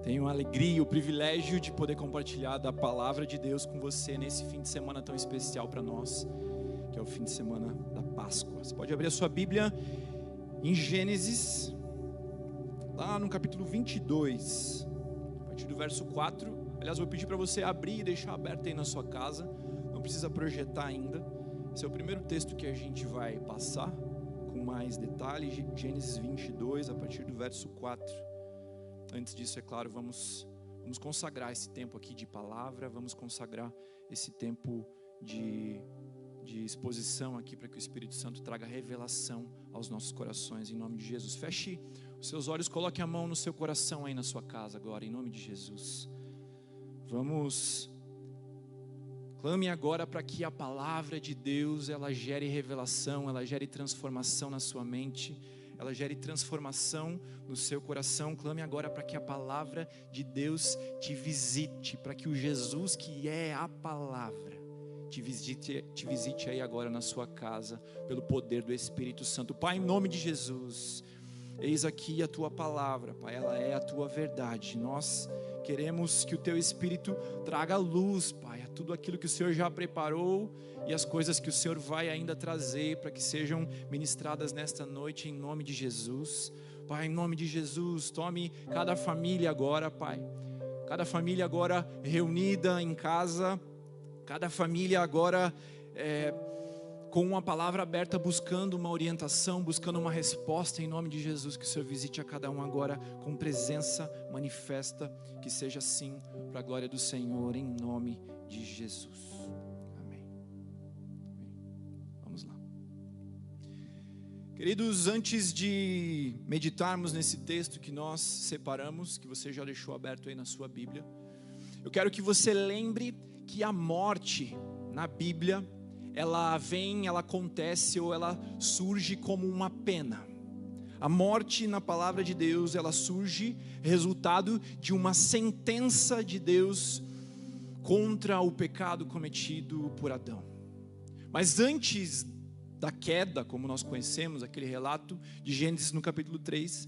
Tenho a alegria e o privilégio de poder compartilhar da palavra de Deus com você nesse fim de semana tão especial para nós, que é o fim de semana da Páscoa. Você pode abrir a sua Bíblia em Gênesis, lá no capítulo 22, a partir do verso 4. Aliás, eu vou pedir para você abrir e deixar aberto aí na sua casa, não precisa projetar ainda. Esse é o primeiro texto que a gente vai passar com mais detalhes, Gênesis 22, a partir do verso 4. Antes disso, é claro, vamos consagrar esse tempo aqui de palavra, vamos consagrar esse tempo de exposição aqui para que o Espírito Santo traga revelação aos nossos corações, em nome de Jesus. Feche os seus olhos, coloque a mão no seu coração aí na sua casa agora, em nome de Jesus. Clame agora para que a palavra de Deus, ela gere revelação, ela gere transformação na sua mente, ela gere transformação no seu coração. Clame agora para que a palavra de Deus te visite, para que o Jesus que é a palavra te visite aí agora na sua casa, pelo poder do Espírito Santo. Pai, em nome de Jesus, eis aqui a tua palavra, Pai, ela é a tua verdade. Nós queremos que o teu Espírito traga luz, Pai, a tudo aquilo que o Senhor já preparou e as coisas que o Senhor vai ainda trazer para que sejam ministradas nesta noite, em nome de Jesus. Pai, em nome de Jesus, tome cada família agora, Pai, cada família agora reunida em casa, cada família agora com uma palavra aberta, buscando uma orientação, buscando uma resposta, em nome de Jesus. Que o Senhor visite a cada um agora com presença manifesta, que seja assim para a glória do Senhor, em nome de Jesus. Amém. Vamos lá. Queridos, antes de meditarmos nesse texto que nós separamos, que você já deixou aberto aí na sua Bíblia, eu quero que você lembre que a morte na Bíblia, ela acontece ou ela surge como uma pena. A morte na palavra de Deus, ela surge resultado de uma sentença de Deus contra o pecado cometido por Adão. Mas antes da queda, como nós conhecemos, aquele relato de Gênesis no capítulo 3,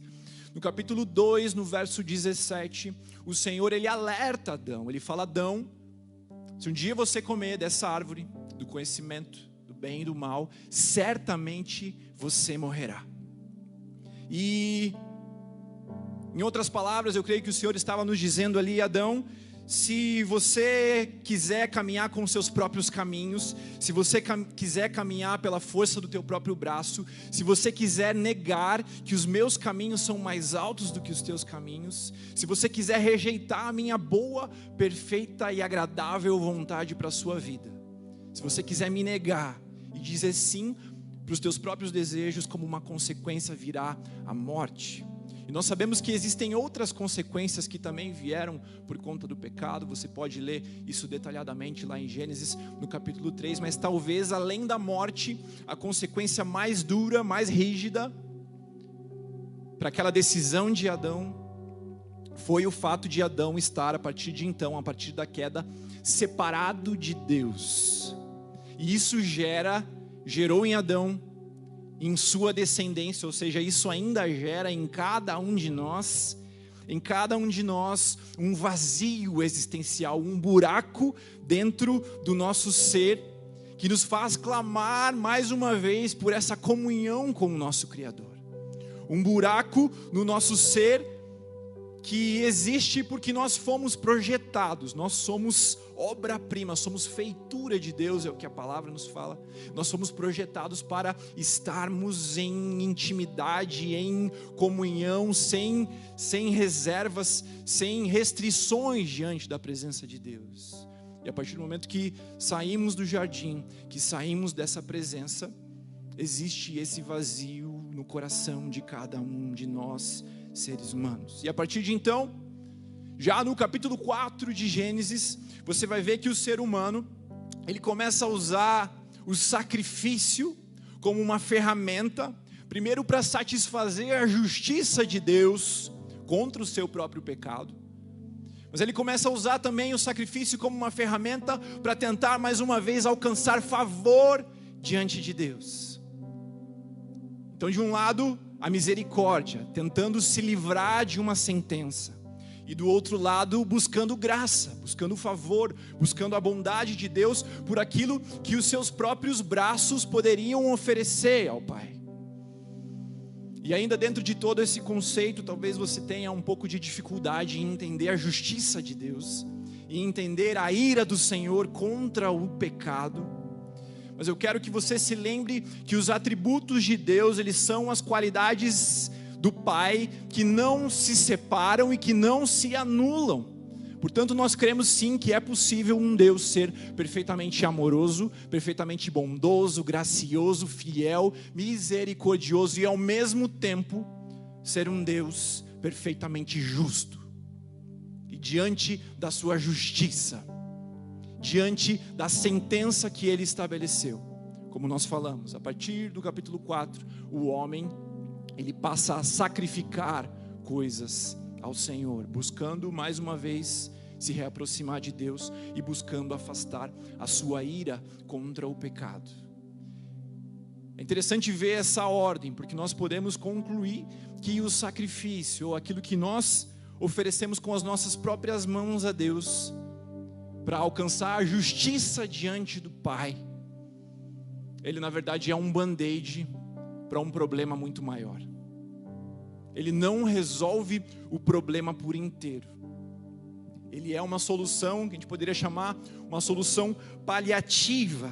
no capítulo 2, no verso 17, o Senhor, ele alerta Adão, ele fala: Adão, se um dia você comer dessa árvore do conhecimento do bem e do mal, certamente você morrerá. E, em outras palavras, eu creio que o Senhor estava nos dizendo ali: Adão, se você quiser caminhar com os seus próprios caminhos, se você quiser caminhar pela força do teu próprio braço, se você quiser negar que os meus caminhos são mais altos do que os teus caminhos, se você quiser rejeitar a minha boa, perfeita e agradável vontade para a sua vida, se você quiser me negar e dizer sim para os teus próprios desejos, como uma consequência virá a morte. E nós sabemos que existem outras consequências que também vieram por conta do pecado. Você pode ler isso detalhadamente lá em Gênesis no capítulo 3, mas talvez além da morte, a consequência mais dura, mais rígida para aquela decisão de Adão foi o fato de Adão estar, a partir de então, a partir da queda, separado de Deus. E isso gerou em Adão, em sua descendência, ou seja, isso ainda gera em cada um de nós, um vazio existencial, um buraco dentro do nosso ser, que nos faz clamar mais uma vez por essa comunhão com o nosso Criador. Um buraco no nosso ser que existe porque nós fomos projetados, nós somos obra-prima, somos feitura de Deus, é o que a palavra nos fala. Nós somos projetados para estarmos em intimidade, em comunhão, sem reservas, sem restrições diante da presença de Deus. E a partir do momento que saímos do jardim, que saímos dessa presença, existe esse vazio no coração de cada um de nós, seres humanos. E a partir de então, já no capítulo 4 de Gênesis, você vai ver que o ser humano, ele começa a usar o sacrifício como uma ferramenta, primeiro para satisfazer a justiça de Deus contra o seu próprio pecado, mas ele começa a usar também o sacrifício como uma ferramenta para tentar mais uma vez alcançar favor diante de Deus. Então, de um lado, a misericórdia, tentando se livrar de uma sentença, E do outro lado, buscando graça, buscando favor, buscando a bondade de Deus por aquilo que os seus próprios braços poderiam oferecer ao Pai. E ainda dentro de todo esse conceito, talvez você tenha um pouco de dificuldade em entender a justiça de Deus, e entender a ira do Senhor contra o pecado. Mas eu quero que você se lembre que os atributos de Deus, eles são as qualidades do Pai que não se separam e que não se anulam. Portanto, nós cremos sim que é possível um Deus ser perfeitamente amoroso, perfeitamente bondoso, gracioso, fiel, misericordioso e ao mesmo tempo ser um Deus perfeitamente justo. E diante da sua justiça, diante da sentença que ele estabeleceu, como nós falamos, a partir do capítulo 4, o homem, ele passa a sacrificar coisas ao Senhor, buscando mais uma vez se reaproximar de Deus e buscando afastar a sua ira contra o pecado. É interessante ver essa ordem, porque nós podemos concluir que o sacrifício, ou aquilo que nós oferecemos com as nossas próprias mãos a Deus, para alcançar a justiça diante do Pai, ele na verdade é um band-aid para um problema muito maior. Ele não resolve o problema por inteiro. Ele é uma solução que a gente poderia chamar uma solução paliativa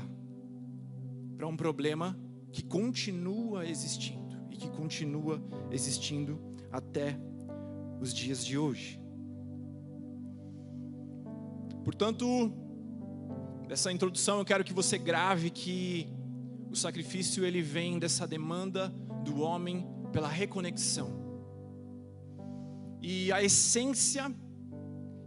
para um problema que continua existindo e que continua existindo até os dias de hoje. Portanto, nessa introdução eu quero que você grave que o sacrifício ele vem dessa demanda do homem pela reconexão. E a essência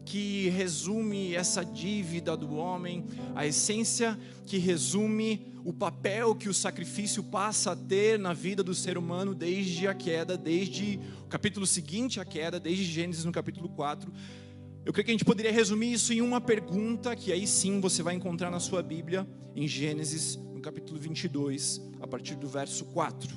que resume essa dívida do homem, a essência que resume o papel que o sacrifício passa a ter na vida do ser humano desde a queda, desde o capítulo seguinte à queda, desde Gênesis no capítulo 4, eu creio que a gente poderia resumir isso em uma pergunta, que aí sim você vai encontrar na sua Bíblia, em Gênesis, no capítulo 22, a partir do verso 4.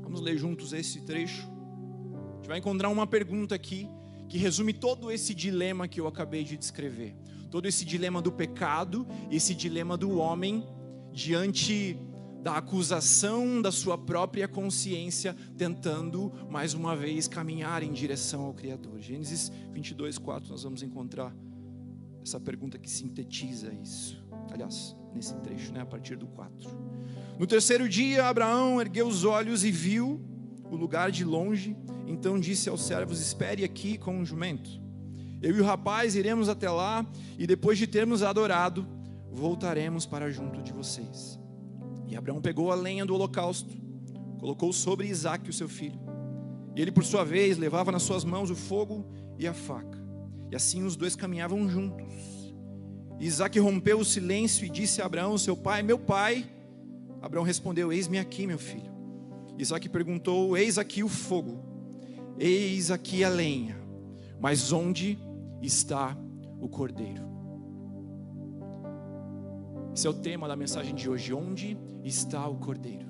Vamos ler juntos esse trecho. A gente vai encontrar uma pergunta aqui, que resume todo esse dilema que eu acabei de descrever. Todo esse dilema do pecado, esse dilema do homem, diante da acusação da sua própria consciência, tentando mais uma vez caminhar em direção ao Criador. Gênesis 22, 4, nós vamos encontrar essa pergunta que sintetiza isso. Aliás, nesse trecho, a partir do 4. No terceiro dia, Abraão ergueu os olhos e viu o lugar de longe. Então disse aos servos: espere aqui com o jumento. Eu e o rapaz iremos até lá, e depois de termos adorado, voltaremos para junto de vocês. E Abraão pegou a lenha do holocausto, colocou sobre Isaque, o seu filho. E ele, por sua vez, levava nas suas mãos o fogo e a faca. E assim os dois caminhavam juntos. E Isaque rompeu o silêncio e disse a Abraão, seu pai: meu pai. Abraão respondeu: eis-me aqui, meu filho. Isaque perguntou: eis aqui o fogo, eis aqui a lenha, mas onde está o cordeiro? Esse é o tema da mensagem de hoje. Onde está o cordeiro?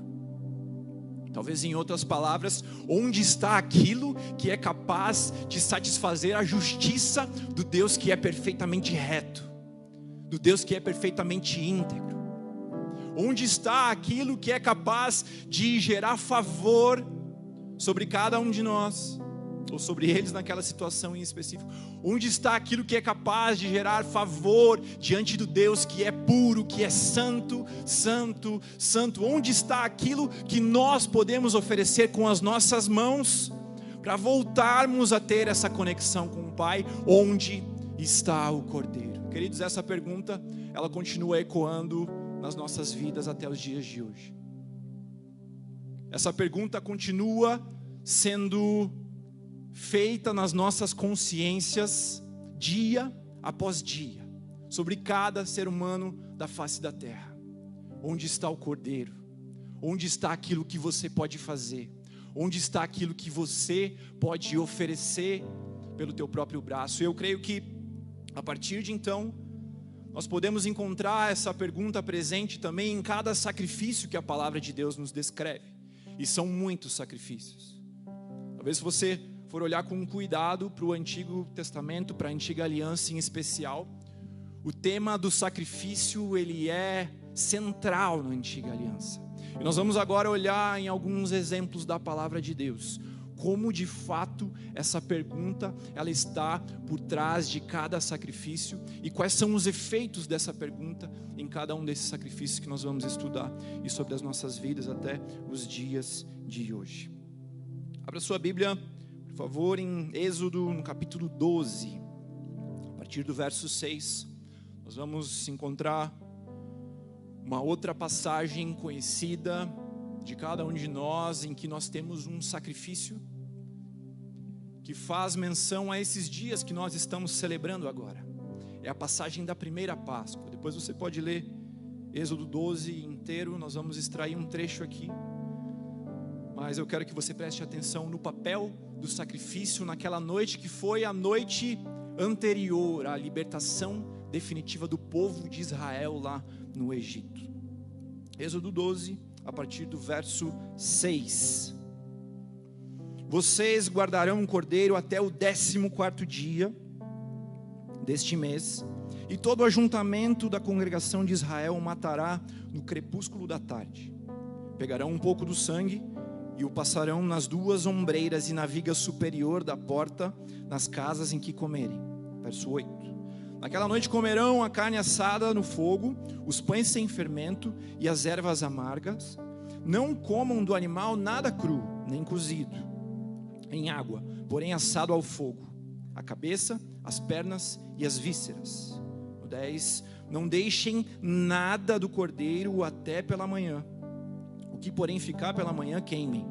Talvez em outras palavras, onde está aquilo que é capaz de satisfazer a justiça do Deus que é perfeitamente reto, do Deus que é perfeitamente íntegro? Onde está aquilo que é capaz de gerar favor sobre cada um de nós, ou sobre eles naquela situação em específico? Onde está aquilo que é capaz de gerar favor diante do Deus que é puro, que é santo, santo, santo? Onde está aquilo que nós podemos oferecer com as nossas mãos para voltarmos a ter essa conexão com o Pai? Onde está o Cordeiro? Queridos, essa pergunta, ela continua ecoando nas nossas vidas até os dias de hoje. Essa pergunta continua sendo feita nas nossas consciências dia após dia, sobre cada ser humano da face da terra. Onde está o Cordeiro? Onde está aquilo que você pode fazer? Onde está aquilo que você pode oferecer pelo teu próprio braço? Eu creio que a partir de então nós podemos encontrar essa pergunta presente também em cada sacrifício que a palavra de Deus nos descreve. E são muitos sacrifícios. Talvez você for olhar com cuidado para o Antigo Testamento, para a Antiga Aliança em especial, o tema do sacrifício, ele é central na Antiga Aliança. E nós vamos agora olhar em alguns exemplos da palavra de Deus, como de fato essa pergunta ela está por trás de cada sacrifício e quais são os efeitos dessa pergunta em cada um desses sacrifícios que nós vamos estudar e sobre as nossas vidas até os dias de hoje. Abra sua Bíblia, por favor, em Êxodo, no capítulo 12, a partir do verso 6, nós vamos encontrar uma outra passagem conhecida de cada um de nós, em que nós temos um sacrifício que faz menção a esses dias que nós estamos celebrando agora. É a passagem da primeira Páscoa. Depois você pode ler Êxodo 12 inteiro, nós vamos extrair um trecho aqui. Mas eu quero que você preste atenção no papel do sacrifício naquela noite que foi a noite anterior à libertação definitiva do povo de Israel lá no Egito. Êxodo 12, a partir do verso 6. Vocês guardarão um cordeiro até o 14º dia deste mês, e todo o ajuntamento da congregação de Israel o matará no crepúsculo da tarde. Pegarão um pouco do sangue e o passarão nas 2 ombreiras e na viga superior da porta, nas casas em que comerem. Verso 8. Naquela noite comerão a carne assada no fogo, os pães sem fermento e as ervas amargas. Não comam do animal nada cru, nem cozido em água, porém assado ao fogo, a cabeça, as pernas e as vísceras. No 10, não deixem nada do cordeiro até pela manhã. O que porém ficar pela manhã, queimem.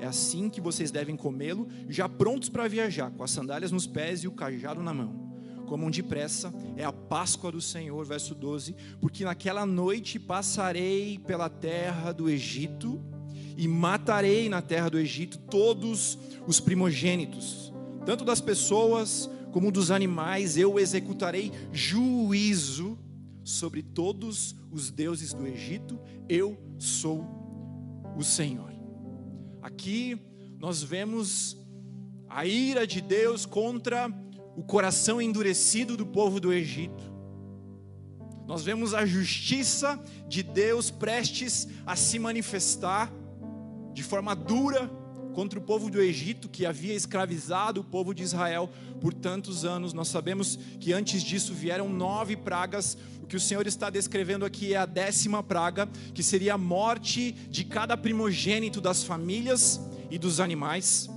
É assim que vocês devem comê-lo, já prontos para viajar, com as sandálias nos pés e o cajado na mão. Comam depressa, é a Páscoa do Senhor, verso 12, porque naquela noite passarei pela terra do Egito e matarei na terra do Egito todos os primogênitos, tanto das pessoas como dos animais. Eu executarei juízo sobre todos os deuses do Egito. Eu sou o Senhor. Aqui nós vemos a ira de Deus contra o coração endurecido do povo do Egito. Nós vemos a justiça de Deus prestes a se manifestar de forma dura contra o povo do Egito, que havia escravizado o povo de Israel por tantos anos. Nós sabemos que antes disso vieram 9 pragas. O que o Senhor está descrevendo aqui é a 10ª praga, que seria a morte de cada primogênito das famílias e dos animais.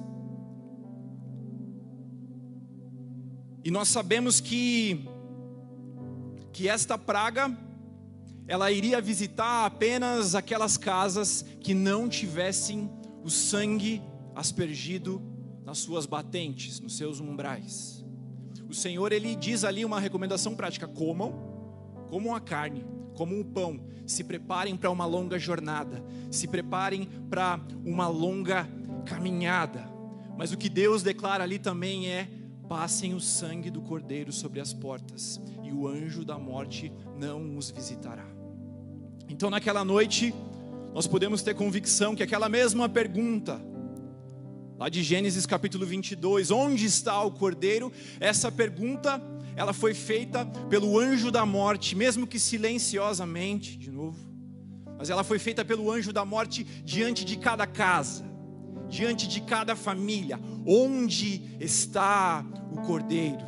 E nós sabemos que esta praga, ela iria visitar apenas aquelas casas que não tivessem o sangue aspergido nas suas batentes, nos seus umbrais. O Senhor, Ele diz ali uma recomendação prática: comam a carne, comam o pão, se preparem para uma longa jornada, se preparem para uma longa caminhada. Mas o que Deus declara ali também é: passem o sangue do cordeiro sobre as portas, e o anjo da morte não os visitará. Então naquela noite, nós podemos ter convicção que aquela mesma pergunta, lá de Gênesis capítulo 22, onde está o cordeiro? Essa pergunta, ela foi feita pelo anjo da morte, mesmo que silenciosamente, de novo, mas ela foi feita pelo anjo da morte diante de cada casa, diante de cada família. Onde está o cordeiro?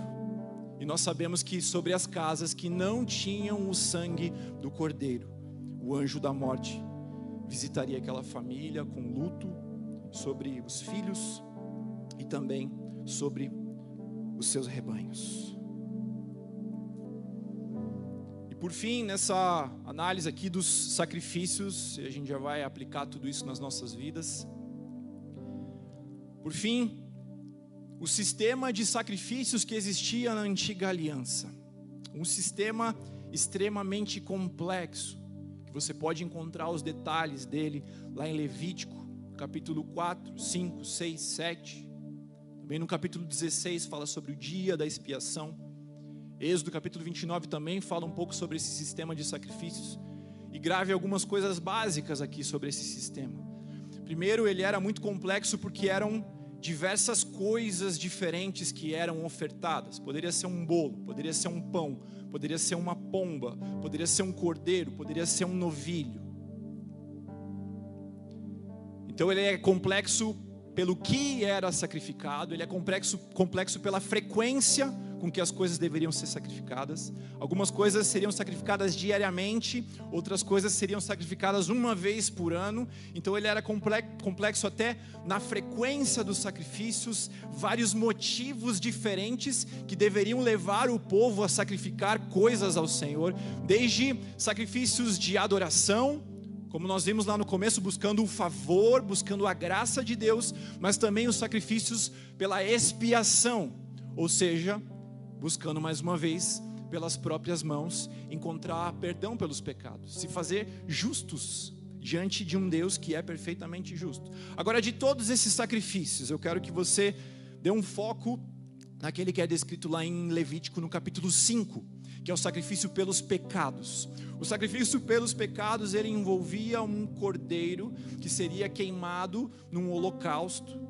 E nós sabemos que sobre as casas que não tinham o sangue do cordeiro, o anjo da morte visitaria aquela família com luto sobre os filhos e também sobre os seus rebanhos. E por fim, nessa análise aqui dos sacrifícios, a gente já vai aplicar tudo isso nas nossas vidas. Por fim, o sistema de sacrifícios que existia na antiga aliança, um sistema extremamente complexo, que você pode encontrar os detalhes dele lá em Levítico, capítulo 4, 5, 6, 7, também no capítulo 16 fala sobre o dia da expiação. Êxodo capítulo 29 também fala um pouco sobre esse sistema de sacrifícios, e grave algumas coisas básicas aqui sobre esse sistema. Primeiro, ele era muito complexo porque eram diversas coisas diferentes que eram ofertadas. Poderia ser um bolo, poderia ser um pão, poderia ser uma pomba, poderia ser um cordeiro, poderia ser um novilho. Então ele é complexo pelo que era sacrificado, ele é complexo pela frequência com que as coisas deveriam ser sacrificadas. Algumas coisas seriam sacrificadas diariamente, outras coisas seriam sacrificadas uma vez por ano. Então ele era complexo até na frequência dos sacrifícios, vários motivos diferentes que deveriam levar o povo a sacrificar coisas ao Senhor, desde sacrifícios de adoração, como nós vimos lá no começo, buscando o favor, buscando a graça de Deus, mas também os sacrifícios pela expiação, ou seja, buscando mais uma vez, pelas próprias mãos, encontrar perdão pelos pecados, se fazer justos diante de um Deus que é perfeitamente justo. Agora, de todos esses sacrifícios, eu quero que você dê um foco naquele que é descrito lá em Levítico, no capítulo 5, que é o sacrifício pelos pecados. O sacrifício pelos pecados, ele envolvia um cordeiro que seria queimado num holocausto,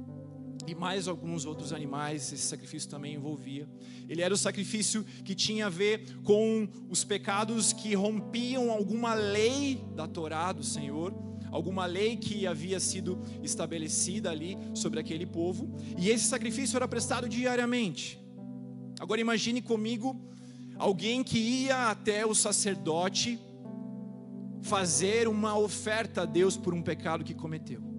e mais alguns outros animais, esse sacrifício também envolvia. Ele era o sacrifício que tinha a ver com os pecados que rompiam alguma lei da Torá do Senhor, alguma lei que havia sido estabelecida ali sobre aquele povo, e esse sacrifício era prestado diariamente. Agora imagine comigo alguém que ia até o sacerdote fazer uma oferta a Deus por um pecado que cometeu.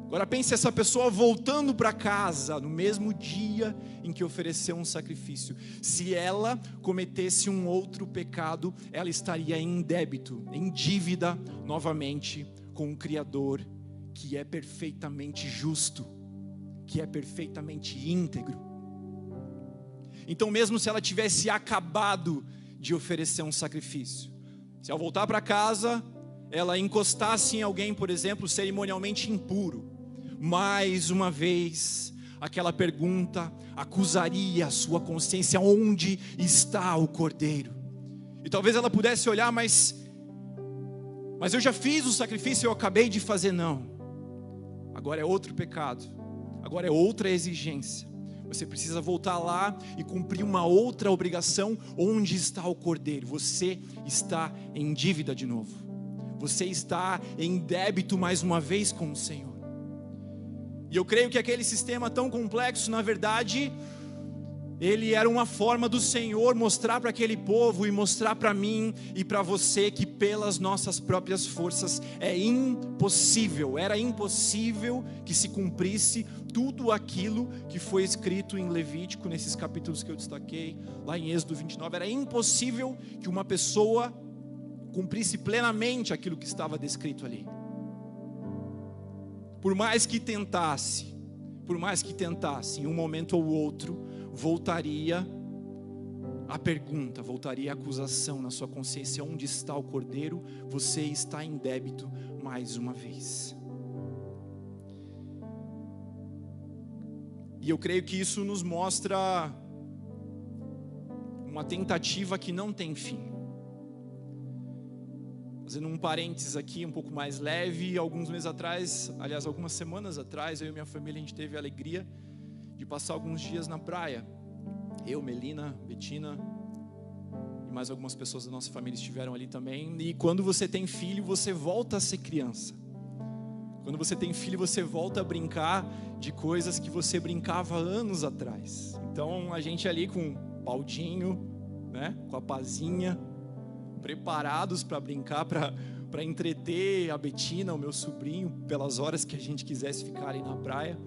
Agora pense essa pessoa voltando para casa no mesmo dia em que ofereceu um sacrifício. Se ela cometesse um outro pecado, ela estaria em débito, em dívida novamente com o Criador, que é perfeitamente justo, que é perfeitamente íntegro. Então mesmo se ela tivesse acabado de oferecer um sacrifício, se ao voltar para casa, ela encostasse em alguém, por exemplo, cerimonialmente impuro, mais uma vez, aquela pergunta acusaria a sua consciência: onde está o cordeiro? E talvez ela pudesse olhar, mas eu já fiz o sacrifício, eu acabei de fazer. Não, agora é outro pecado, agora é outra exigência. Você precisa voltar lá e cumprir uma outra obrigação. Onde está o cordeiro? Você está em dívida de novo, você está em débito mais uma vez com o Senhor. E eu creio que aquele sistema tão complexo, na verdade, ele era uma forma do Senhor mostrar para aquele povo e mostrar para mim e para você que pelas nossas próprias forças era impossível que se cumprisse tudo aquilo que foi escrito em Levítico, nesses capítulos que eu destaquei, lá em Êxodo 29, era impossível que uma pessoa cumprisse plenamente aquilo que estava descrito ali. Por mais que tentasse, em um momento ou outro, voltaria a pergunta, voltaria a acusação na sua consciência: onde está o cordeiro? Você está em débito mais uma vez. E eu creio que isso nos mostra uma tentativa que não tem fim. Fazendo um parênteses aqui, um pouco mais leve, alguns meses atrás, aliás, algumas semanas atrás, eu e minha família, a gente teve a alegria de passar alguns dias na praia. Eu, Melina, Betina e mais algumas pessoas da nossa família estiveram ali também. E quando você tem filho, você volta a ser criança. Quando você tem filho, você volta a brincar de coisas que você brincava anos atrás. Então, a gente ali com um baldinho, né, com a pazinha, preparados para brincar, para entreter a Betina, o meu sobrinho, pelas horas que a gente quisesse ficar ali na praia.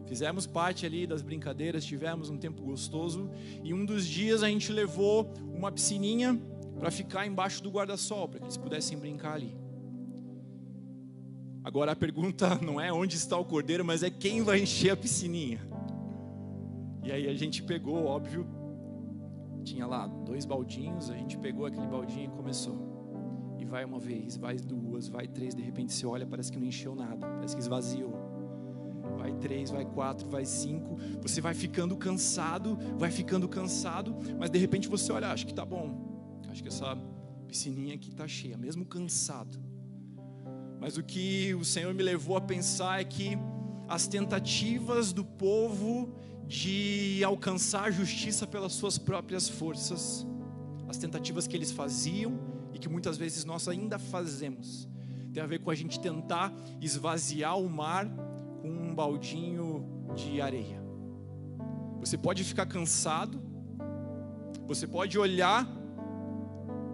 Fizemos parte ali das brincadeiras, tivemos um tempo gostoso, e um dos dias a gente levou uma piscininha para ficar embaixo do guarda-sol, para que eles pudessem brincar ali. Agora a pergunta não é onde está o cordeiro, mas é quem vai encher a piscininha. E aí a gente pegou, óbvio, tinha lá 2 baldinhos, a gente pegou aquele baldinho e começou. E vai uma vez, vai 2, vai 3, de repente você olha, parece que não encheu nada, parece que esvaziou. Vai 3, vai 4, vai 5, você vai ficando cansado, mas de repente você olha, acho que tá bom, acho que essa piscininha aqui tá cheia, mesmo cansado. Mas o que o Senhor me levou a pensar é que as tentativas do povo de alcançar a justiça pelas suas próprias forças, as tentativas que eles faziam e que muitas vezes nós ainda fazemos, tem a ver com a gente tentar esvaziar o mar com um baldinho de areia. Você pode ficar cansado, você pode olhar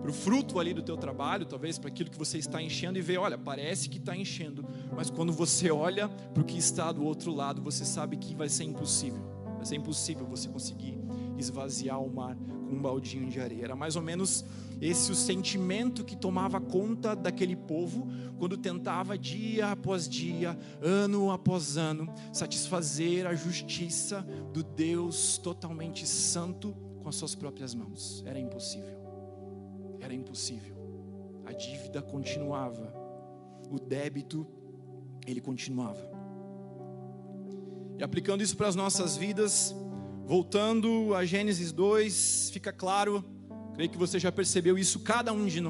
para o fruto ali do teu trabalho, talvez para aquilo que você está enchendo e ver, olha, parece que está enchendo, mas quando você olha para o que está do outro lado, você sabe que vai ser impossível você conseguir esvaziar o mar com um baldinho de areia. Era mais ou menos esse o sentimento que tomava conta daquele povo, quando tentava dia após dia, ano após ano, satisfazer a justiça do Deus totalmente santo com as suas próprias mãos. Era impossível. A dívida continuava, o débito, ele continuava. E aplicando isso para as nossas vidas, voltando a Gênesis 2, fica claro, creio que você já percebeu isso, cada um de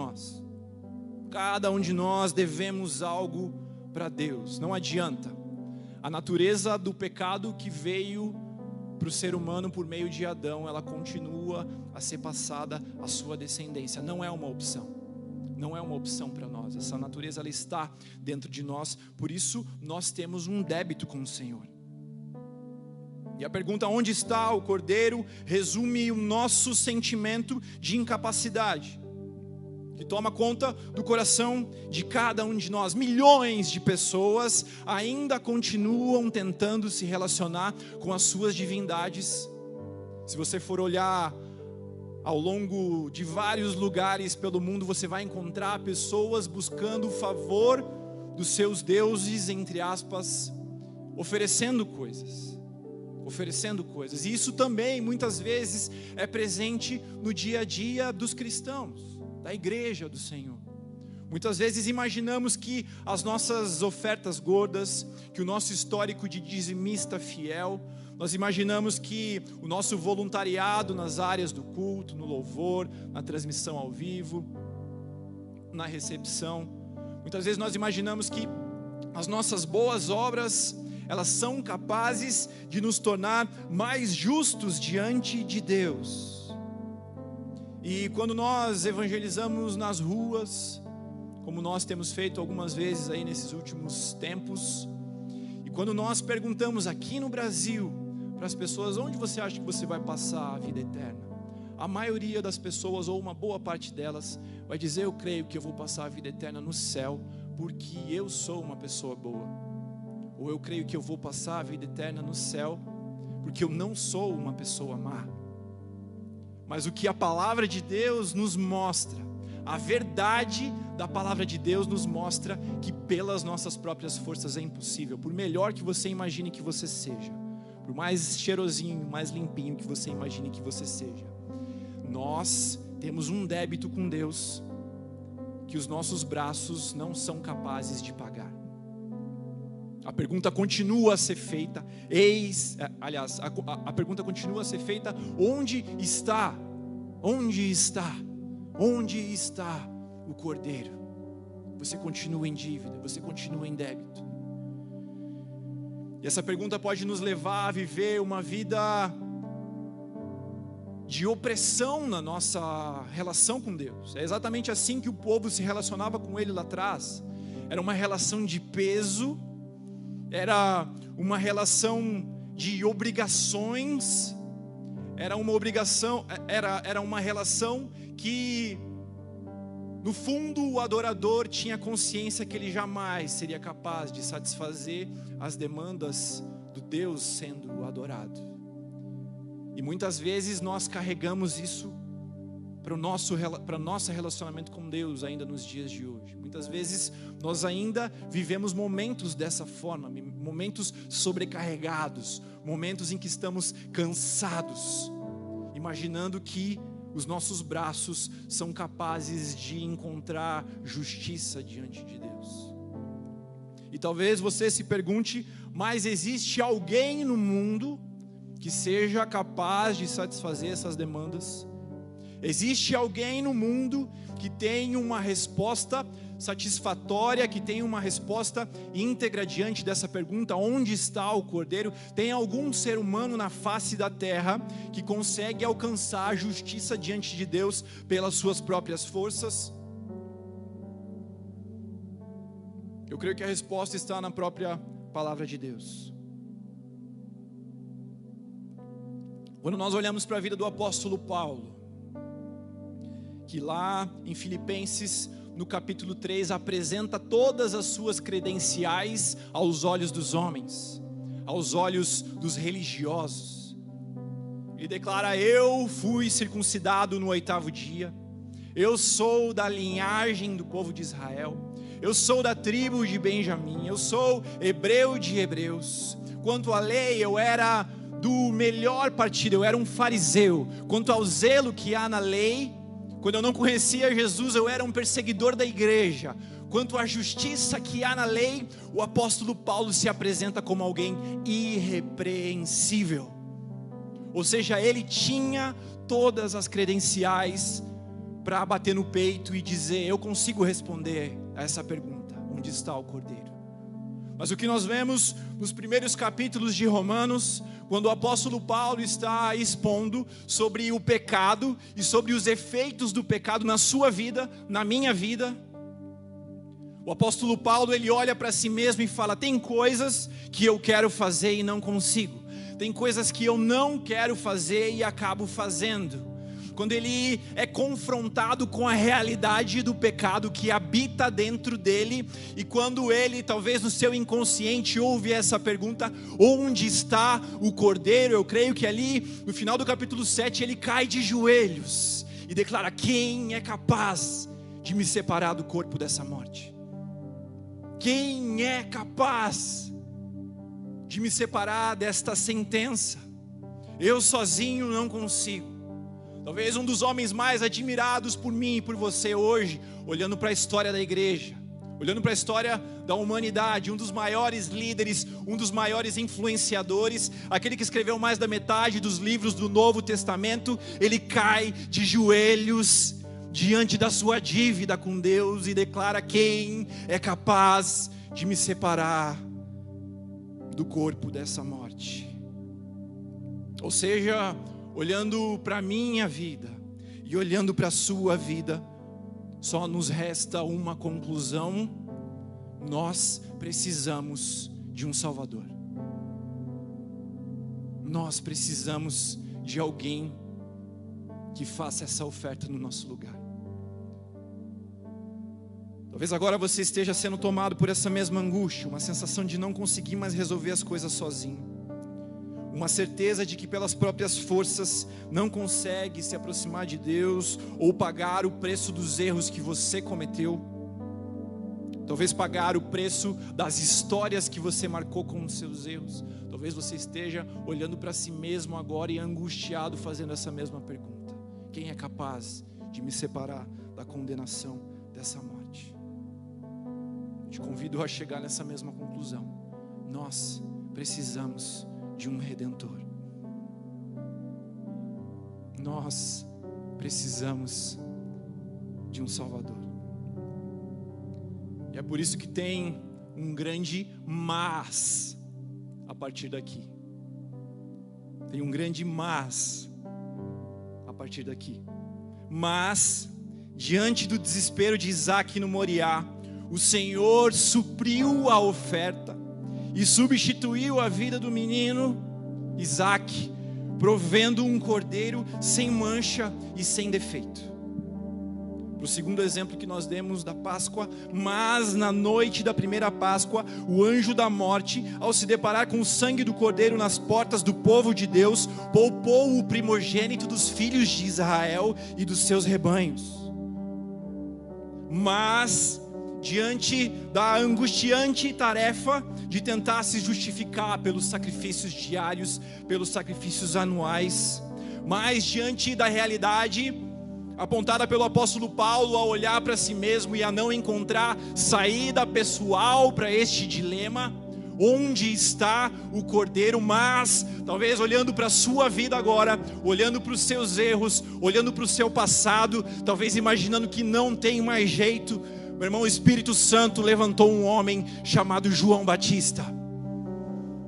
nós devemos algo para Deus. Não adianta. A natureza do pecado que veio para o ser humano por meio de Adão, ela continua a ser passada à sua descendência. Não é uma opção para nós. Essa natureza, ela está dentro de nós. Por isso nós temos um débito com o Senhor. E a pergunta onde está o Cordeiro resume o nosso sentimento de incapacidade, que toma conta do coração de cada um de nós. Milhões de pessoas ainda continuam tentando se relacionar com as suas divindades. Se você for olhar ao longo de vários lugares pelo mundo, você vai encontrar pessoas buscando o favor dos seus deuses, entre aspas, oferecendo coisas. E isso também muitas vezes é presente no dia a dia dos cristãos, da igreja do Senhor. Muitas vezes imaginamos que as nossas ofertas gordas, que o nosso histórico de dizimista fiel, nós imaginamos que o nosso voluntariado nas áreas do culto, no louvor, na transmissão ao vivo, na recepção, muitas vezes nós imaginamos que as nossas boas obras, elas são capazes de nos tornar mais justos diante de Deus. E quando nós evangelizamos nas ruas, como nós temos feito algumas vezes aí nesses últimos tempos, e quando nós perguntamos aqui no Brasil para as pessoas, onde você acha que você vai passar a vida eterna? A maioria das pessoas, ou uma boa parte delas, vai dizer, eu creio que eu vou passar a vida eterna no céu, porque eu sou uma pessoa boa. Ou eu creio que eu vou passar a vida eterna no céu, porque eu não sou uma pessoa má. Mas o que a palavra de Deus nos mostra, a verdade da palavra de Deus nos mostra que pelas nossas próprias forças é impossível. Por melhor que você imagine que você seja, por mais cheirosinho, mais limpinho que você imagine que você seja, nós temos um débito com Deus que os nossos braços não são capazes de pagar. A pergunta continua a ser feita, a pergunta continua a ser feita, onde está o Cordeiro? Você continua em dívida, você continua em débito. E essa pergunta pode nos levar a viver uma vida de opressão na nossa relação com Deus. É exatamente assim que o povo se relacionava com Ele lá atrás. Era uma relação de peso, era uma relação de obrigações, era uma relação que, no fundo, o adorador tinha consciência que ele jamais seria capaz de satisfazer as demandas do Deus sendo adorado. E muitas vezes nós carregamos isso para o nosso relacionamento com Deus ainda nos dias de hoje. Muitas vezes nós ainda vivemos momentos dessa forma, momentos sobrecarregados, momentos em que estamos cansados, imaginando que os nossos braços são capazes de encontrar justiça diante de Deus. E talvez você se pergunte, mas existe alguém no mundo que seja capaz de satisfazer essas demandas? Existe alguém no mundo que tem uma resposta satisfatória, que tenha uma resposta íntegra diante dessa pergunta: onde está o Cordeiro? Tem algum ser humano na face da terra que consegue alcançar a justiça diante de Deus pelas suas próprias forças? Eu creio que a resposta está na própria palavra de Deus. Quando nós olhamos para a vida do apóstolo Paulo, que lá em Filipenses, no capítulo 3, apresenta todas as suas credenciais aos olhos dos homens, aos olhos dos religiosos. Ele declara: eu fui circuncidado no 8º dia, eu sou da linhagem do povo de Israel, eu sou da tribo de Benjamim, eu sou hebreu de hebreus. Quanto à lei, eu era do melhor partido, eu era um fariseu. Quanto ao zelo que há na lei, quando eu não conhecia Jesus, eu era um perseguidor da igreja. Quanto à justiça que há na lei, o apóstolo Paulo se apresenta como alguém irrepreensível. Ou seja, ele tinha todas as credenciais para bater no peito e dizer: eu consigo responder a essa pergunta: onde está o Cordeiro? Mas o que nós vemos nos primeiros capítulos de Romanos, quando o apóstolo Paulo está expondo sobre o pecado e sobre os efeitos do pecado na sua vida, na minha vida, o apóstolo Paulo, ele olha para si mesmo e fala: tem coisas que eu quero fazer e não consigo, tem coisas que eu não quero fazer e acabo fazendo. Quando ele é confrontado com a realidade do pecado que habita dentro dele, e quando ele, talvez no seu inconsciente, ouve essa pergunta: onde está o Cordeiro? Eu creio que ali, no final do capítulo 7, ele cai de joelhos e declara: quem é capaz de me separar do corpo dessa morte? Quem é capaz de me separar desta sentença? Eu sozinho não consigo. Talvez um dos homens mais admirados por mim e por você hoje, olhando para a história da igreja, olhando para a história da humanidade, um dos maiores líderes, um dos maiores influenciadores, aquele que escreveu mais da metade dos livros do Novo Testamento, ele cai de joelhos diante da sua dívida com Deus e declara: quem é capaz de me separar do corpo dessa morte? Ou seja, olhando para a minha vida e olhando para a sua vida, só nos resta uma conclusão: nós precisamos de um Salvador. Nós precisamos de alguém que faça essa oferta no nosso lugar. Talvez agora você esteja sendo tomado por essa mesma angústia, uma sensação de não conseguir mais resolver as coisas sozinho, uma certeza de que pelas próprias forças não consegue se aproximar de Deus ou pagar o preço dos erros que você cometeu. Talvez pagar o preço das histórias que você marcou com os seus erros. Talvez você esteja olhando para si mesmo agora e angustiado, fazendo essa mesma pergunta: quem é capaz de me separar da condenação dessa morte? Eu te convido a chegar nessa mesma conclusão: nós precisamos de um Redentor. Nós precisamos de um Salvador. E é por isso que tem um grande mas a partir daqui. Tem um grande mas a partir daqui. Mas, diante do desespero de Isaac no Moriá, o Senhor supriu a oferta e substituiu a vida do menino Isaac, provendo um cordeiro sem mancha e sem defeito. Para o segundo exemplo que nós demos da Páscoa: mas na noite da primeira Páscoa, o anjo da morte, ao se deparar com o sangue do cordeiro nas portas do povo de Deus, poupou o primogênito dos filhos de Israel e dos seus rebanhos. Mas, diante da angustiante tarefa de tentar se justificar pelos sacrifícios diários, pelos sacrifícios anuais, mas diante da realidade apontada pelo apóstolo Paulo, a olhar para si mesmo e a não encontrar saída pessoal para este dilema: onde está o Cordeiro? Mas, talvez olhando para a sua vida agora, olhando para os seus erros, olhando para o seu passado, talvez imaginando que não tem mais jeito, Meu irmão, o Espírito Santo levantou um homem chamado João Batista.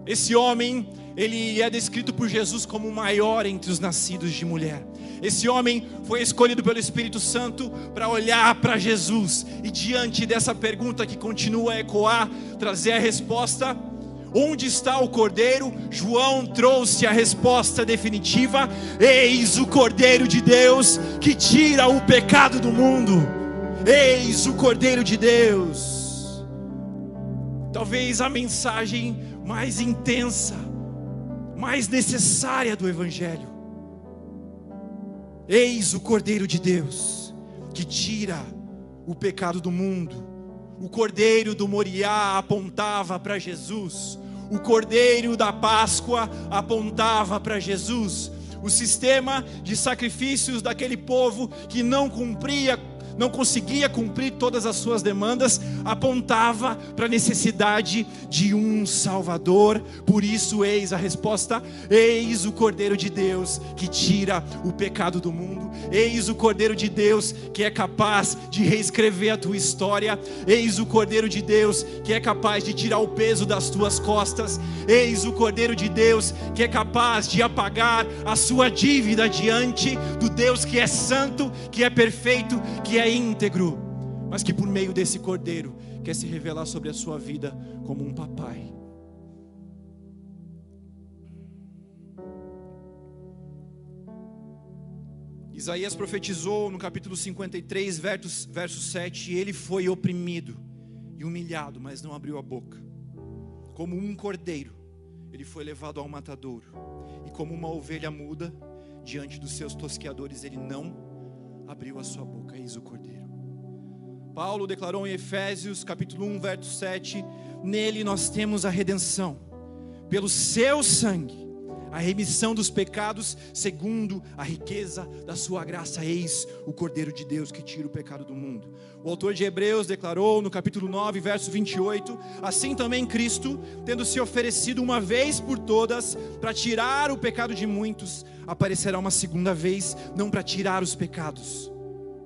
Esse homem, ele é descrito por Jesus como o maior entre os nascidos de mulher. Esse homem foi escolhido pelo Espírito Santo para olhar para Jesus e, diante dessa pergunta que continua a ecoar, trazer a resposta: onde está o Cordeiro? João trouxe a resposta definitiva: eis o Cordeiro de Deus que tira o pecado do mundo. Eis o Cordeiro de Deus. Talvez a mensagem mais intensa, mais necessária do Evangelho. Eis o Cordeiro de Deus que tira o pecado do mundo. O Cordeiro do Moriá apontava para Jesus. O Cordeiro da Páscoa apontava para Jesus. O sistema de sacrifícios daquele povo que não conseguia cumprir todas as suas demandas, apontava para a necessidade de um Salvador. Por isso, eis a resposta: eis o Cordeiro de Deus que tira o pecado do mundo. Eis o Cordeiro de Deus que é capaz de reescrever a tua história. Eis o Cordeiro de Deus que é capaz de tirar o peso das tuas costas. Eis o Cordeiro de Deus que é capaz de apagar a sua dívida diante do Deus que é santo, que é perfeito, que é íntegro, mas que por meio desse Cordeiro quer se revelar sobre a sua vida como um papai. Isaías profetizou no capítulo 53, verso 7: ele foi oprimido e humilhado, mas não abriu a boca. Como um cordeiro, ele foi levado ao matadouro, e como uma ovelha muda, diante dos seus tosqueadores, ele não abriu a sua boca. Eis o Cordeiro. Paulo declarou em Efésios capítulo 1, verso 7: nele nós temos a redenção, pelo seu sangue, a remissão dos pecados, segundo a riqueza da sua graça. Eis o Cordeiro de Deus que tira o pecado do mundo. O autor de Hebreus declarou no capítulo 9, verso 28: assim também Cristo, tendo se oferecido uma vez por todas para tirar o pecado de muitos, aparecerá uma segunda vez, não para tirar os pecados,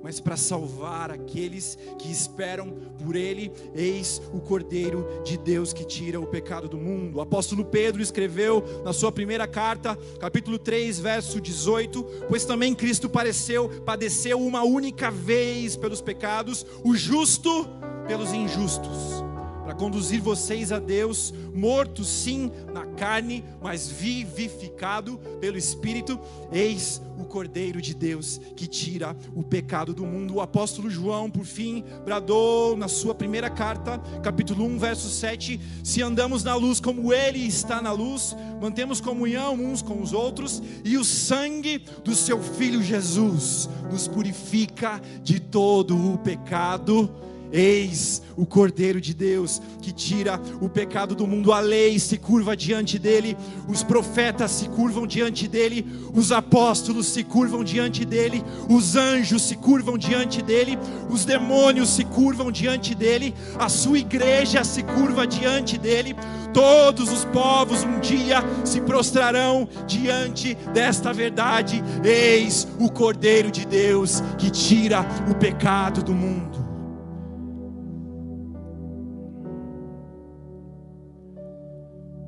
mas para salvar aqueles que esperam por Ele. Eis o Cordeiro de Deus que tira o pecado do mundo. O apóstolo Pedro escreveu na sua primeira carta, capítulo 3, verso 18: pois também Cristo padeceu uma única vez pelos pecados, o justo pelos injustos, para conduzir vocês a Deus, mortos sim na carne, mas vivificado pelo Espírito. Eis o Cordeiro de Deus que tira o pecado do mundo. O apóstolo João, por fim, bradou na sua primeira carta, capítulo 1, verso 7: se andamos na luz como Ele está na luz, mantemos comunhão uns com os outros, e o sangue do seu Filho Jesus nos purifica de todo o pecado. Eis o Cordeiro de Deus que tira o pecado do mundo. A lei se curva diante dele, os profetas se curvam diante dele, os apóstolos se curvam diante dele, os anjos se curvam diante dele, os demônios se curvam diante dele, a sua igreja se curva diante dele. Todos os povos um dia se prostrarão diante desta verdade. Eis o Cordeiro de Deus que tira o pecado do mundo.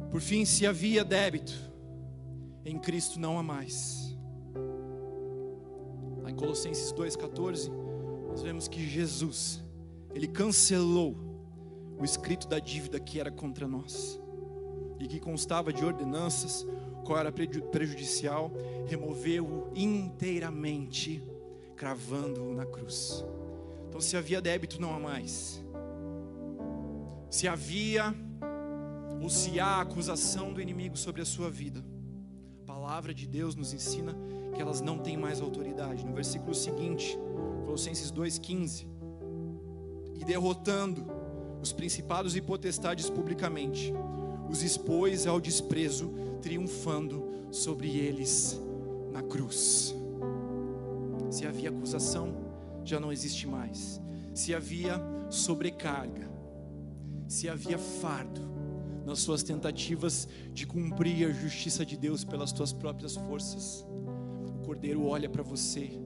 Por fim, se havia débito, em Cristo não há mais. Lá em Colossenses 2,14, nós vemos que Jesus, Ele cancelou o escrito da dívida que era contra nós, e que constava de ordenanças, qual era prejudicial, removeu-o inteiramente, cravando-o na cruz. Então, se havia débito, não há mais. Se havia, ou se há acusação do inimigo sobre a sua vida, a palavra de Deus nos ensina que elas não têm mais autoridade. No versículo seguinte, Colossenses 2,15: e derrotando os principados e potestades publicamente, os expôs ao desprezo, triunfando sobre eles na cruz. Se havia acusação, já não existe mais. Se havia sobrecarga, se havia fardo nas suas tentativas de cumprir a justiça de Deus pelas tuas próprias forças, o Cordeiro olha para você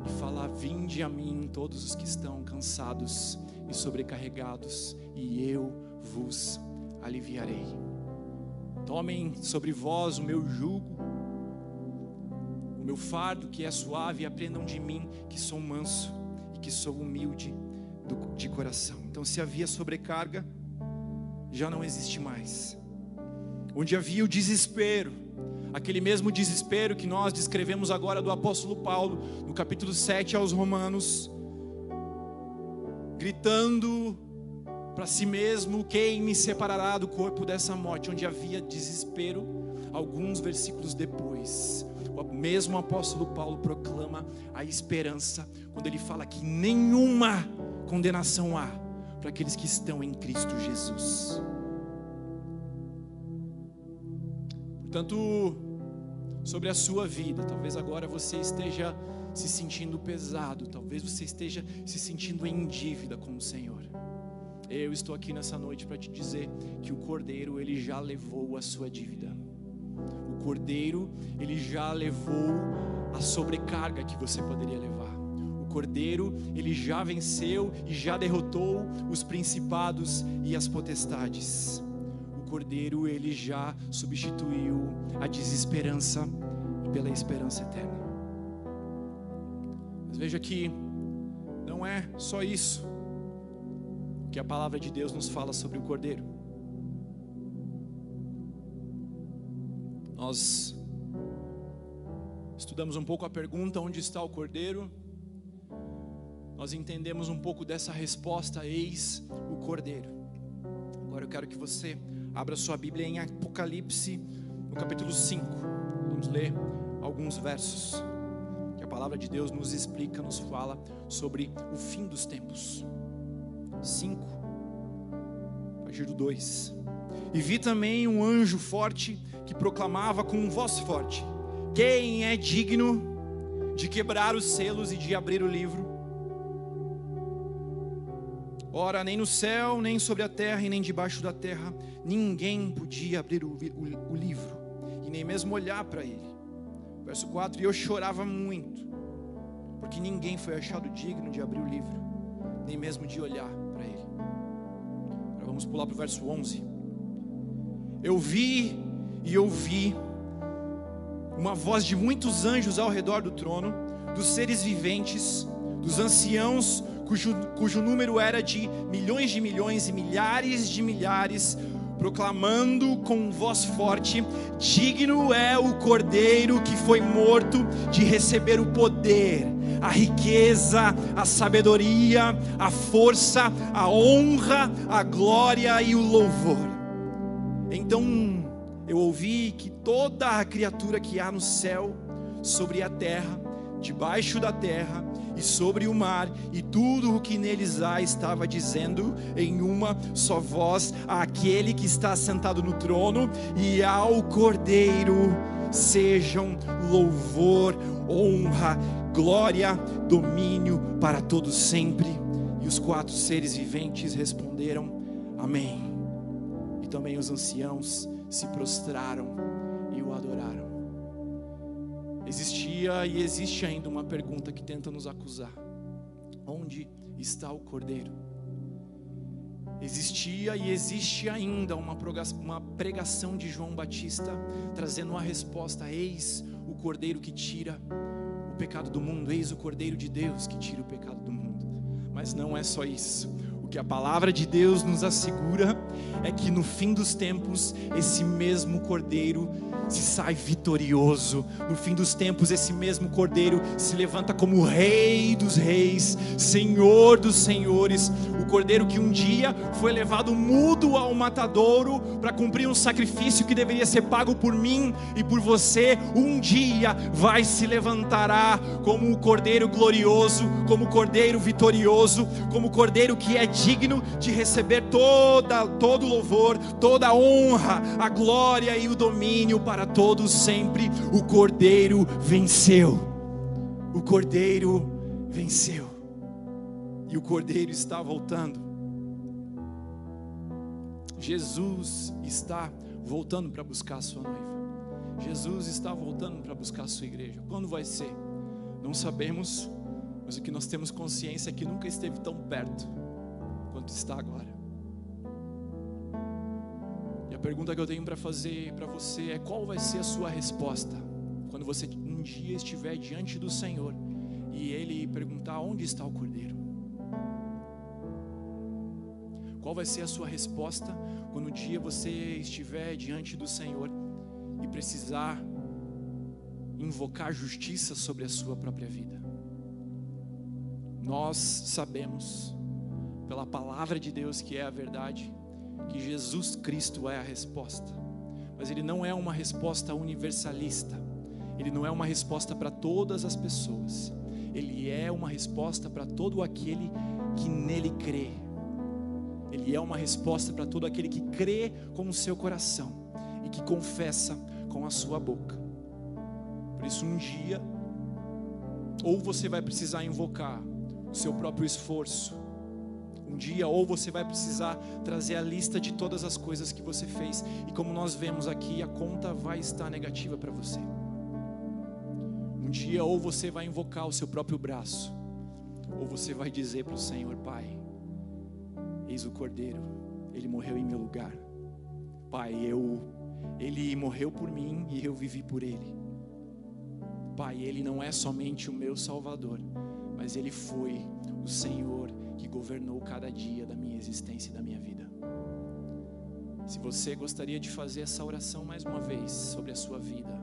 e fala: vinde a mim todos os que estão cansados e sobrecarregados, e eu vos aliviarei. Tomem sobre vós o meu jugo, o meu fardo que é suave, e aprendam de mim que sou manso e que sou humilde de coração. Então, se havia sobrecarga, já não existe mais. Onde havia o desespero, aquele mesmo desespero que nós descrevemos agora do apóstolo Paulo, no capítulo 7 aos Romanos, gritando para si mesmo: quem me separará do corpo dessa morte? Onde havia desespero, alguns versículos depois, o mesmo apóstolo Paulo proclama a esperança, quando ele fala que nenhuma condenação há para aqueles que estão em Cristo Jesus. Portanto, sobre a sua vida, talvez agora você esteja se sentindo pesado, talvez você esteja se sentindo em dívida com o Senhor. Eu estou aqui nessa noite para te dizer que o Cordeiro, ele já levou a sua dívida. O Cordeiro, ele já levou a sobrecarga que você poderia levar. O Cordeiro, ele já venceu e já derrotou os principados e as potestades. O Cordeiro, ele já substituiu a desesperança pela esperança eterna. Mas veja que não é só isso que a palavra de Deus nos fala sobre o Cordeiro. Nós estudamos um pouco a pergunta: onde está o Cordeiro? Nós entendemos um pouco dessa resposta: eis o Cordeiro. Agora eu quero que você abra sua Bíblia em Apocalipse, no capítulo 5. Vamos ler alguns versos que a palavra de Deus nos explica, nos fala sobre o fim dos tempos. 5, a partir do 2. E vi também um anjo forte que proclamava com voz forte: quem é digno de quebrar os selos e de abrir o livro? Ora, nem no céu, nem sobre a terra e nem debaixo da terra, ninguém podia abrir o livro, e nem mesmo olhar para ele. Verso 4: e eu chorava muito, porque ninguém foi achado digno de abrir o livro, nem mesmo de olhar para ele. Agora vamos pular para o verso 11. Eu vi e ouvi uma voz de muitos anjos ao redor do trono, dos seres viventes, dos anciãos, cujo número era de milhões e milhares de milhares, proclamando com voz forte: digno é o Cordeiro que foi morto de receber o poder, a riqueza, a sabedoria, a força, a honra, a glória e o louvor. Então eu ouvi que toda a criatura que há no céu, sobre a terra, debaixo da terra e sobre o mar, e tudo o que neles há, estava dizendo em uma só voz àquele que está sentado no trono e ao Cordeiro: sejam louvor, honra, glória, domínio para todos sempre. E os 4 seres viventes responderam: amém. E também os anciãos se prostraram e o adoraram. Existia e existe ainda uma pergunta que tenta nos acusar: onde está o Cordeiro? Existia e existe ainda uma pregação de João Batista trazendo uma resposta: eis o Cordeiro que tira o pecado do mundo, eis o Cordeiro de Deus que tira o pecado do mundo. Mas não é só isso. O que a palavra de Deus nos assegura é que no fim dos tempos, esse mesmo Cordeiro se sai vitorioso. No fim dos tempos, esse mesmo Cordeiro se levanta como Rei dos reis, Senhor dos senhores. O Cordeiro que um dia foi levado mudo ao matadouro para cumprir um sacrifício que deveria ser pago por mim e por você, um dia vai se levantará como o Cordeiro glorioso, como o Cordeiro vitorioso, como o Cordeiro que é digno de receber todo o louvor, toda a honra, a glória e o domínio para todos sempre. O Cordeiro venceu. O Cordeiro venceu. E o Cordeiro está voltando. Jesus está voltando para buscar a sua noiva. Jesus está voltando para buscar a sua igreja. Quando vai ser? Não sabemos, mas o que nós temos consciência é que nunca esteve tão perto. quanto está agora. E a pergunta que eu tenho para fazer para você é: qual vai ser a sua resposta quando você um dia estiver diante do Senhor e Ele perguntar: onde está o Cordeiro? Qual vai ser a sua resposta quando um dia você estiver diante do Senhor e precisar invocar justiça sobre a sua própria vida? Nós sabemos, pela palavra de Deus, que é a verdade, que Jesus Cristo é a resposta. Mas Ele não é uma resposta universalista. Ele não é uma resposta para todas as pessoas. Ele é uma resposta para todo aquele que nele crê. Ele é uma resposta para todo aquele que crê com o seu coração e que confessa com a sua boca. Por isso, um dia, ou você vai precisar invocar o seu próprio esforço. Um dia, ou você vai precisar trazer a lista de todas as coisas que você fez. E como nós vemos aqui, a conta vai estar negativa para você. Um dia, ou você vai invocar o seu próprio braço, ou você vai dizer para o Senhor: Pai, eis o Cordeiro, Ele morreu em meu lugar. Pai, Ele morreu por mim e eu vivi por Ele. Pai, Ele não é somente o meu Salvador, mas Ele foi o Senhor que governou cada dia da minha existência e da minha vida. Se você gostaria de fazer essa oração mais uma vez sobre a sua vida,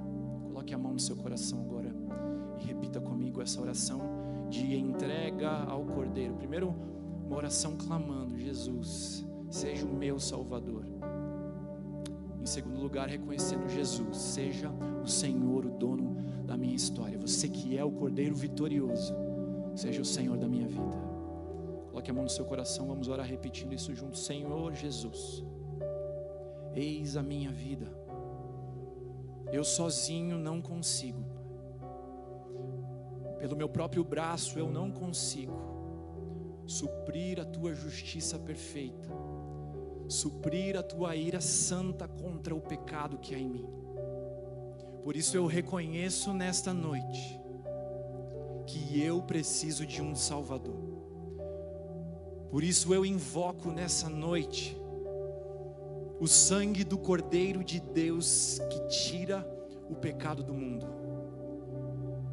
coloque a mão no seu coração agora e repita comigo essa oração de entrega ao Cordeiro. Primeiro, uma oração clamando: Jesus, seja o meu Salvador. Em segundo lugar, reconhecendo: Jesus, seja o Senhor, o dono da minha história. Você que é o Cordeiro vitorioso, seja o Senhor da minha vida. Coloque a mão no seu coração, vamos orar repetindo isso juntos. Senhor Jesus, eis a minha vida. Eu sozinho não consigo, pelo meu próprio braço eu não consigo suprir a tua justiça perfeita, suprir a tua ira santa contra o pecado que há em mim. Por isso eu reconheço nesta noite que eu preciso de um Salvador. Por isso eu invoco nessa noite o sangue do Cordeiro de Deus que tira o pecado do mundo.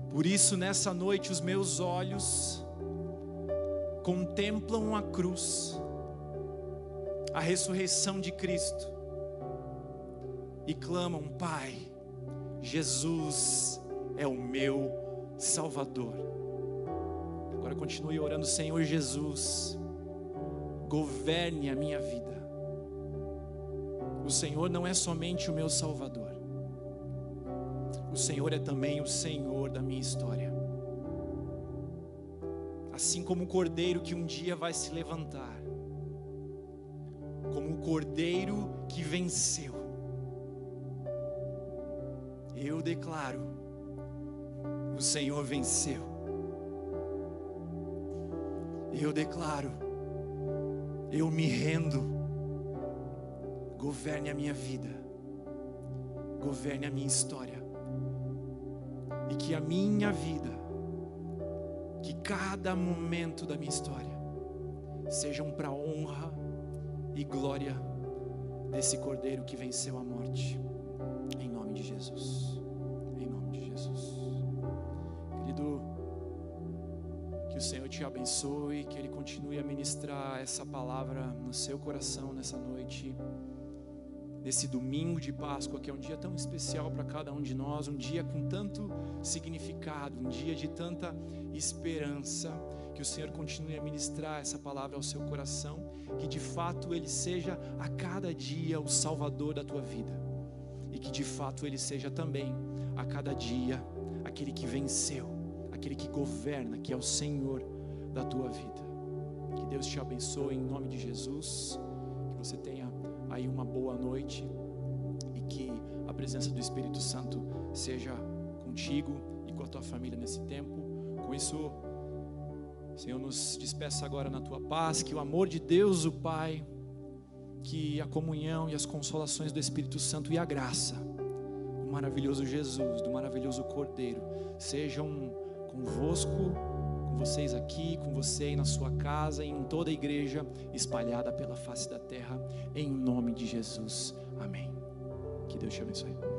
Por isso nessa noite os meus olhos contemplam a cruz, a ressurreição de Cristo, e clamam: Pai, Jesus é o meu Salvador. Agora continue orando: Senhor Jesus, governe a minha vida. O Senhor não é somente o meu Salvador, o Senhor é também o Senhor da minha história. Assim como o Cordeiro que um dia vai se levantar, como o Cordeiro que venceu, eu declaro: o Senhor venceu. Eu declaro: eu me rendo. Governe a minha vida, governe a minha história, e que a minha vida, que cada momento da minha história sejam para a honra e glória desse Cordeiro que venceu a morte. Em nome de Jesus, em nome de Jesus. Querido, que o Senhor te abençoe, que Ele continue a ministrar essa palavra no seu coração nessa noite, nesse domingo de Páscoa, que é um dia tão especial para cada um de nós, um dia com tanto significado, um dia de tanta esperança. Que o Senhor continue a ministrar essa palavra ao seu coração, que de fato Ele seja a cada dia o Salvador da tua vida, e que de fato Ele seja também a cada dia aquele que venceu, aquele que governa, que é o Senhor da tua vida. Que Deus te abençoe em nome de Jesus, que você tenha aí uma boa noite, e que a presença do Espírito Santo seja contigo e com a tua família nesse tempo. Com isso, Senhor, nos despeça agora na tua paz, que o amor de Deus, o Pai, que a comunhão e as consolações do Espírito Santo e a graça do maravilhoso Jesus, do maravilhoso Cordeiro, sejam convosco, com vocês aqui, com você aí na sua casa e em toda a igreja espalhada pela face da terra, em nome de Jesus. Amém. Que Deus te abençoe.